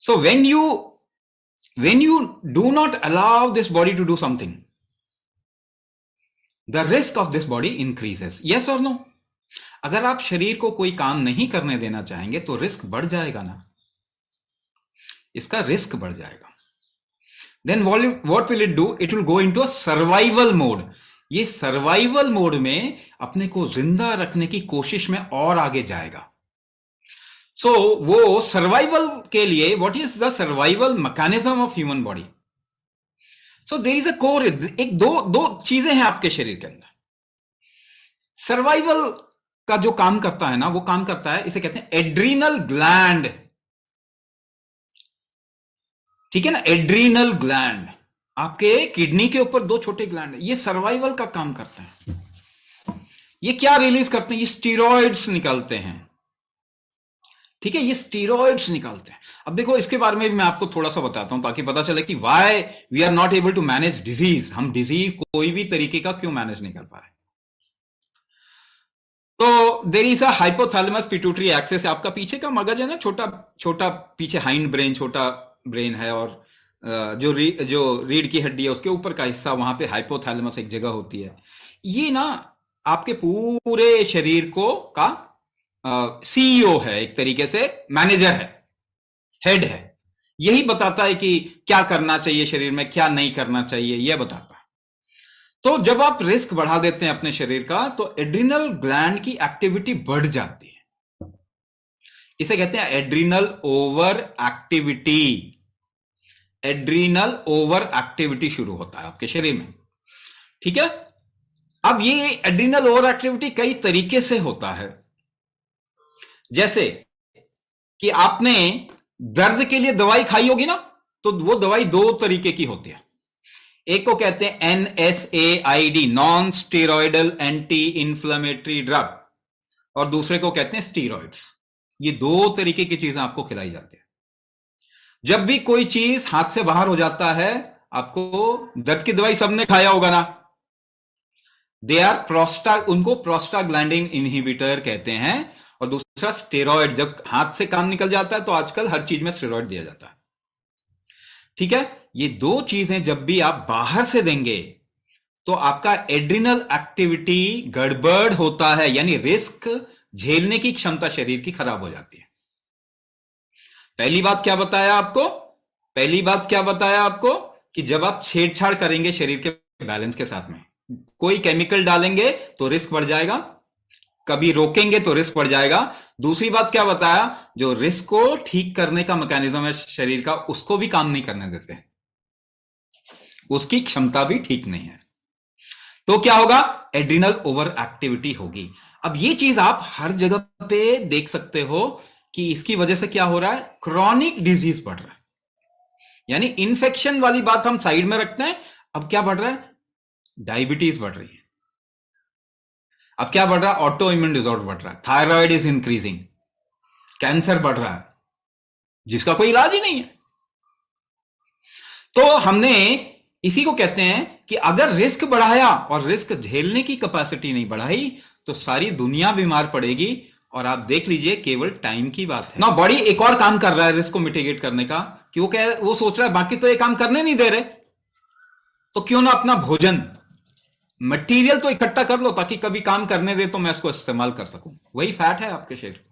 So when you do not allow this body to do something, the risk of this body increases. Yes or no? अगर आप शरीर को कोई काम नहीं करने देना चाहेंगे तो रिस्क बढ़ जाएगा ना, इसका रिस्क बढ़ जाएगा. Then what will it do? It will go into a survival mode. ये सर्वाइवल मोड में अपने को जिंदा रखने की कोशिश में और आगे जाएगा. सो वो सर्वाइवल के लिए, what is the survival mechanism of human body? So there is a core. एक दो चीजें हैं आपके शरीर के अंदर. सर्वाइवल का जो काम करता है ना, वो काम करता है, इसे कहते हैं एड्रीनल ग्लैंड. ठीक है ना, एड्रीनल ग्लैंड. आपके किडनी के ऊपर दो छोटे ग्लैंड है, ये सर्वाइवल का काम करते हैं. ये क्या रिलीज करते हैं? ये स्टीरॉइड्स निकालते हैं. ठीक है, ये स्टीरॉइड्स निकालते हैं. अब देखो, इसके बारे में भी मैं आपको थोड़ा सा बताता हूं ताकि पता चले कि why we are not able to manage disease. हम डिजीज कोई भी तरीके का क्यों मैनेज नहीं कर पा रहे. तो there is a hypothalamus pituitary axis. आपका पीछे का मगज है ना, छोटा छोटा पीछे हाइंड ब्रेन, छोटा ब्रेन है, और जो रीढ़ की हड्डी है उसके ऊपर का हिस्सा, वहां पे हाइपोथैलेमस एक जगह होती है. ये ना आपके पूरे शरीर को का सीईओ है, एक तरीके से मैनेजर है, हेड है. यही बताता है कि क्या करना चाहिए शरीर में, क्या नहीं करना चाहिए, यह बताता है. तो जब आप रिस्क बढ़ा देते हैं अपने शरीर का, तो एड्रिनल ग्लैंड की एक्टिविटी बढ़ जाती है. इसे कहते हैं adrenal over activity. Adrenal over activity शुरू होता है आपके शरीर में. ठीक है. अब ये एड्रिनल ओवर एक्टिविटी कई तरीके से होता है. जैसे कि आपने दर्द के लिए दवाई खाई होगी ना, तो वो दवाई दो तरीके की होती है. एक को कहते हैं NSAID, non steroidal anti inflammatory drug, और दूसरे को कहते हैं स्टीरॉइड्स. ये दो तरीके की चीजें आपको खिलाई जाती है. जब भी कोई चीज हाथ से बाहर हो जाता है, आपको दर्द की दवाई सबने खाया होगा ना, दे आर उनको प्रोस्टाग्लैंडिन इनहिबिटर कहते हैं. और दूसरा स्टेरॉइड. जब हाथ से काम निकल जाता है तो आजकल हर चीज में स्टेरॉइड दिया जाता है. ठीक है. ये दो चीजें जब भी आप बाहर से देंगे तो आपका एड्रिनल एक्टिविटी गड़बड़ होता है, यानी रिस्क झेलने की क्षमता शरीर की खराब हो जाती है. पहली बात क्या बताया आपको कि जब आप छेड़छाड़ करेंगे शरीर के बैलेंस के साथ में, कोई केमिकल डालेंगे तो रिस्क बढ़ जाएगा, कभी रोकेंगे तो रिस्क बढ़ जाएगा. दूसरी बात क्या बताया? जो रिस्क को ठीक करने का मैकेनिज्म है शरीर का, उसको भी काम नहीं करने देते, उसकी क्षमता भी ठीक नहीं है. तो क्या होगा? एड्रिनल ओवर एक्टिविटी होगी. अब ये चीज आप हर जगह पे देख सकते हो कि इसकी वजह से क्या हो रहा है? क्रॉनिक डिजीज बढ़ रहा है. यानी इन्फेक्शन वाली बात हम साइड में रखते हैं. अब क्या बढ़ रहा है? डायबिटीज बढ़ रही है. अब क्या बढ़ रहा है? ऑटो इम्यून डिसऑर्डर बढ़ रहा है. Thyroid is increasing. कैंसर बढ़ रहा है जिसका कोई इलाज ही नहीं है. तो हमने इसी को कहते हैं कि अगर रिस्क बढ़ाया और रिस्क झेलने की कैपेसिटी नहीं बढ़ाई तो सारी दुनिया बीमार पड़ेगी. और आप देख लीजिए, केवल टाइम की बात है ना. बॉडी एक और काम कर रहा है रिस्क को मिटिगेट करने का, कि वो सोच रहा है बाकी तो ये काम करने नहीं दे रहे, तो क्यों ना अपना भोजन मटेरियल तो इकट्ठा कर लो ताकि कभी काम करने दे तो मैं इसको इस्तेमाल कर सकूं. वही फैट है आपके शरीर.